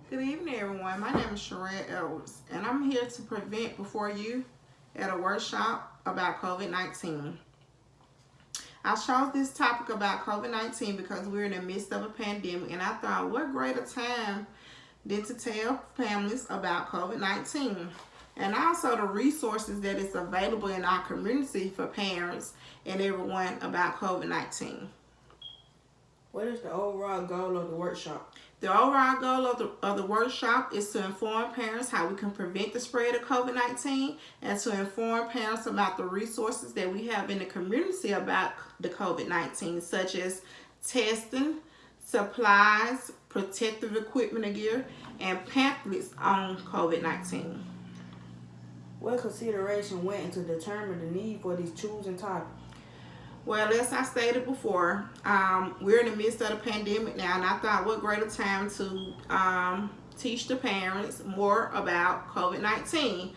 Good evening, everyone. My name is Sherreil, and I'm here to prevent before you at a workshop about COVID-19. I chose this topic about COVID-19 because we're in the midst of a pandemic, and I thought, what greater time than to tell families about COVID-19 and also the resources that is available in our community for parents and everyone about COVID-19. What is the overall goal of the workshop? The overall goal of the workshop is to inform parents how we can prevent the spread of COVID-19 and to inform parents about the resources that we have in the community about the COVID-19, such as testing, supplies, protective equipment and gear, and pamphlets on COVID-19. What consideration went into determining the need for these chosen topics? Well, as I stated before, we're in the midst of the pandemic now, and I thought what greater time to teach the parents more about COVID-19.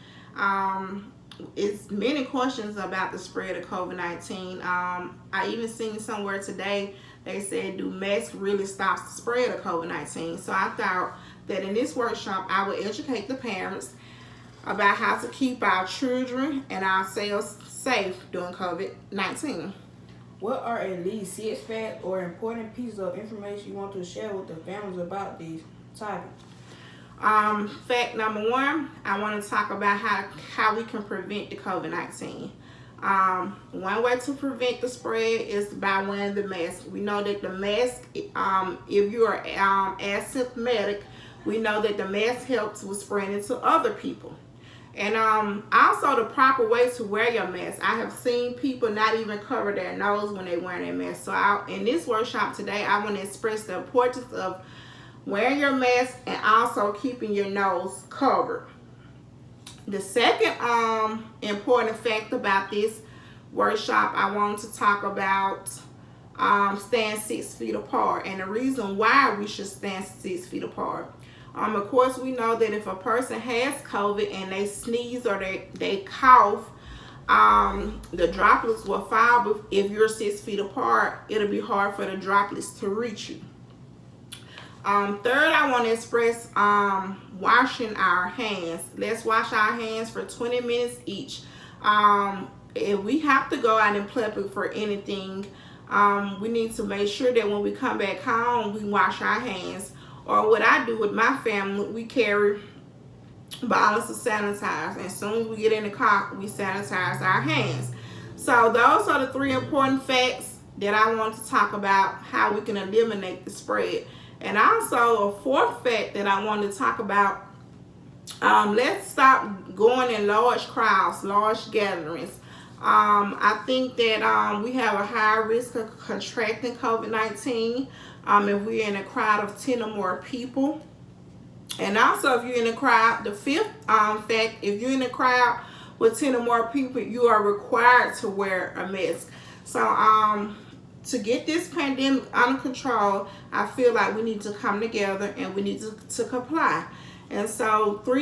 It's many questions about the spread of COVID-19. I even seen somewhere today they said, do masks really stop the spread of COVID-19? So I thought that in this workshop, I would educate the parents about how to keep our children and ourselves safe during COVID-19. What are at least 6 facts or important pieces of information you want to share with the families about these topics? Fact number 1, I want to talk about how we can prevent the COVID-19. One way to prevent the spread is by wearing the mask. We know that the mask, if you are asymptomatic, we know that the mask helps with spreading to other people. And also the proper way to wear your mask. I have seen people not even cover their nose when they wear their mask. So in this workshop today, I want to express the importance of wearing your mask and also keeping your nose covered. The second important fact about this workshop, I want to talk about staying 6 feet apart and the reason why we should stand 6 feet apart. Of course, we know that if a person has COVID and they sneeze or they cough, the droplets will fall. But if you're 6 feet apart, it'll be hard for the droplets to reach you. Third, I want to express washing our hands. Let's wash our hands for 20 minutes each. If we have to go out in public for anything, we need to make sure that when we come back home, we wash our hands. Or what I do with my family, we carry bottles of sanitizer. And as soon as we get in the car, we sanitize our hands. So those are the 3 important facts that I want to talk about how we can eliminate the spread. And also a 4th fact that I want to talk about, let's stop going in large crowds, large gatherings. I think that we have a high risk of contracting COVID-19 if we're in a crowd of 10 or more people. And also if you're in a crowd, the 5th fact, if you're in a crowd with 10 or more people, you are required to wear a mask. So to get this pandemic under control, I feel like we need to come together and we need to comply. And so 4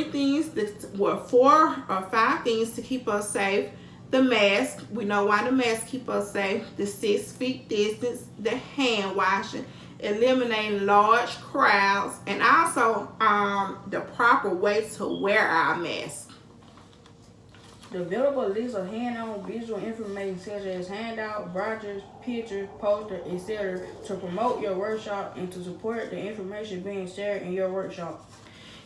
or 5 things to keep us safe. The mask, we know why the mask keep us safe. The 6 feet distance, the hand washing, eliminating large crowds, and also the proper way to wear our mask. Develop a list of hand-on visual information such as handouts, brochures, pictures, posters, etc. to promote your workshop and to support the information being shared in your workshop.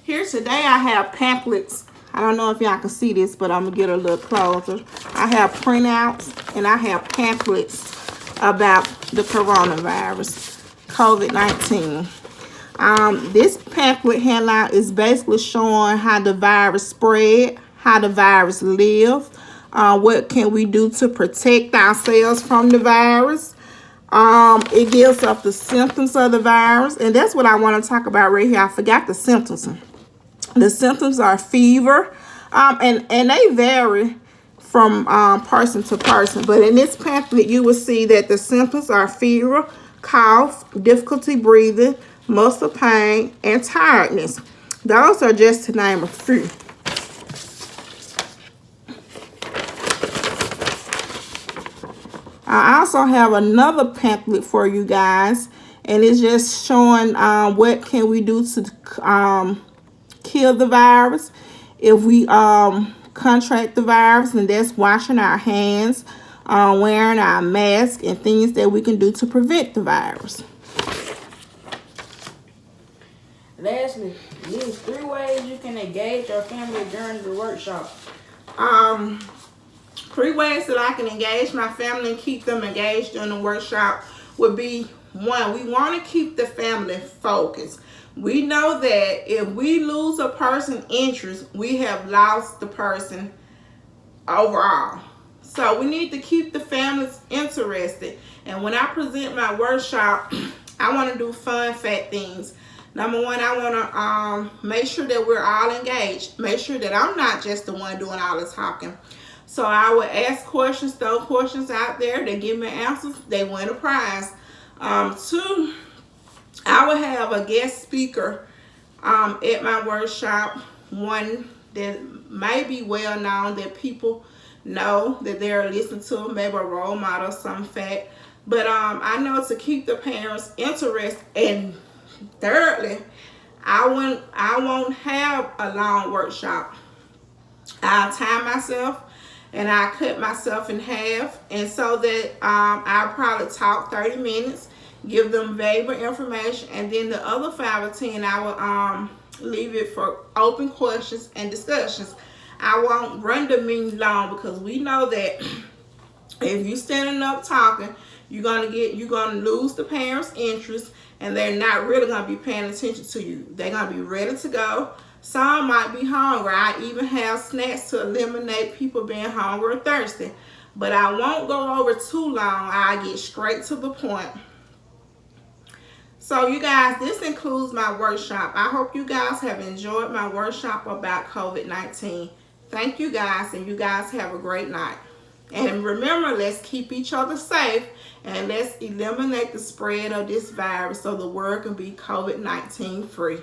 Here today I have pamphlets. I don't know if y'all can see this, but I'm going to get a little closer. I have printouts and I have pamphlets about the coronavirus, COVID-19. This pamphlet handout is basically showing how the virus spread, how the virus lives, what can we do to protect ourselves from the virus. It gives us the symptoms of the virus, and that's what I want to talk about right here. I forgot the symptoms. The symptoms are fever, and they vary from person to person. But in this pamphlet, you will see that the symptoms are fever, cough, difficulty breathing, muscle pain, and tiredness. Those are just to name a few. I also have another pamphlet for you guys, and it's just showing what can we do to kill the virus if we contract the virus, and that's washing our hands, wearing our mask, and things that we can do to prevent the virus. Lastly, list 3 ways you can engage your family during the workshop. 3 ways that I can engage my family and keep them engaged during the workshop would be: 1, we want to keep the family focused. We know that if we lose a person's interest, we have lost the person overall. So we need to keep the families interested. And when I present my workshop, I want to do fun, fact things. Number 1, I want to make sure that we're all engaged. Make sure that I'm not just the one doing all the talking. So I would ask questions, throw questions out there. They give me answers, they win a prize. 2, I will have a guest speaker at my workshop. One that may be well known, that people know that they're listening to, maybe a role model, some fact. But I know to keep the parents interested. And thirdly, I won't have a long workshop. I'll time myself and I cut myself in half, and so that I'll probably talk 30 minutes, give them valuable information, and then the other 5 or 10 I will leave it for open questions and discussions. I won't run the meeting long, because we know that if you standing up talking, you're gonna lose the parents' interest, and they're not really gonna be paying attention to you. They're gonna be ready to go. Some might be hungry. I even have snacks to eliminate people being hungry or thirsty. But I won't go over too long. I get straight to the point. So you guys, this includes my workshop. I hope you guys have enjoyed my workshop about COVID-19. Thank you guys, and you guys have a great night. And remember, let's keep each other safe, and let's eliminate the spread of this virus so the world can be COVID-19 free.